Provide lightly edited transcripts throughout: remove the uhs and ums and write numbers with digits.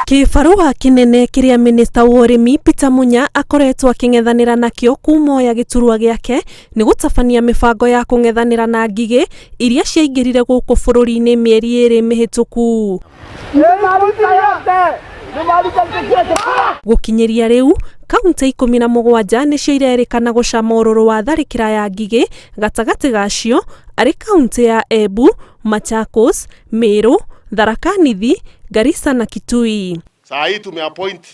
Kibarua kinene kiria minista wa arimi Peter Munya akoretwo aking'ethanira nakio kuumoya giturwa giake ni gutabania mibango ya kung'ethanira na ngigi iria ciaingirire guku bururi-ini mieri iri mihituku. Gukinyiria riu kaunti 17 nicio irerikana gucama ururu wa tharikira ya ngigi, gatagati gacio ari kaunti ya Embu, Machakos, Mieru, Tharaka-Nithi, Garissa na Kitui. Saa hii tumeappoint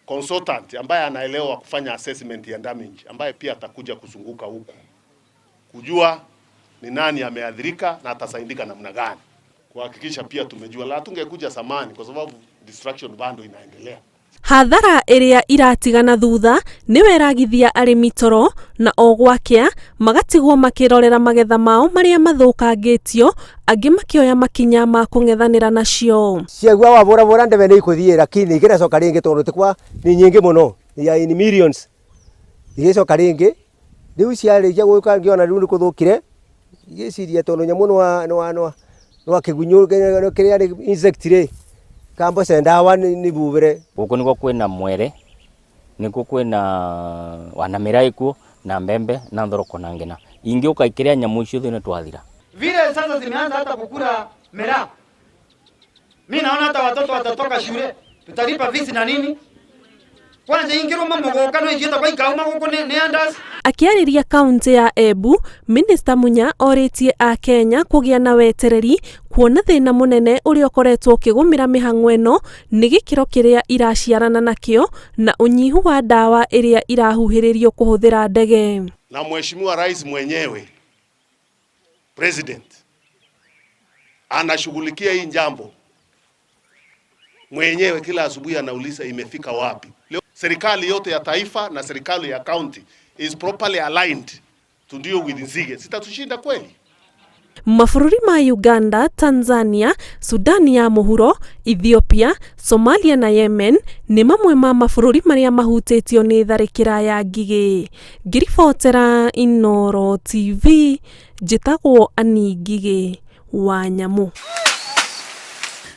consultant ambaye anaelewa kufanya assessment ya damage, ambaye pia atakuja kuzunguka huku kujua ni nani ameadhirika na atasaidika namna gani, kuhakikisha pia tumejua. La tungekuja samani kwa sababu destruction bado inaendelea. Hathara iria iratigana thutha niwe iragithia arimi toro na ogwakia magatigwo makirorera magetha mao maria mathukangitio, angi makioya makinya ma kung'ethanira nacio. Ciagwa wa bora ndebe ni ikuthie, lakini igicoka ringi tondu tikwa ni nyingi muno, ya in millions. Igicoka ringi riu ciarikia guka ngiona riu ni kuthukire, igiciria tondu nyamu no kigunyũ kiria insect ri kambo sendawa ni bubire. Guku niko kwina mwere, niko kwina wanamiraiko na mbembe na thoroko na ngina. Ingi ukaikiria nyamu icio thine twathira. Vile sasa zimeanza hata kukula miraa. Mimi naona hata watoto watatoka shule. Tutalipa visi na nini? Kwanza ingiro mambo gokano ikienda kwa ikauma guku ni andas. Akiariria kaunti ya Embu, Minista Munya oritie a Kenya kugia na wetereri kuona thina munene uria ukoretwo ukigumira mihang'o ino ni gikiro kiria iraciarana nakio na unyihu wa dawa iria irahuhiririo kuhuthira ndege. Na Mheshimiwa Rais mwenyewe President anashughulikia hii jambo mwenyewe, kila asubuhi anauliza imefika wapi. Leo serikali yote ya taifa na serikali ya county is properly aligned to deal with nzige. Sitatushinda kweli? Mabũrũri ma Uganda, Tanzania, Sudani ya Mũhuro, Ethiopia, Somalia na Yemen ni mamwe ma mabũrũri maria mahutĩtio ni tharikira ya ngigi. Ngiribotera Inooro TV, njĩtagwo Ani Ngigi wa Nyamu.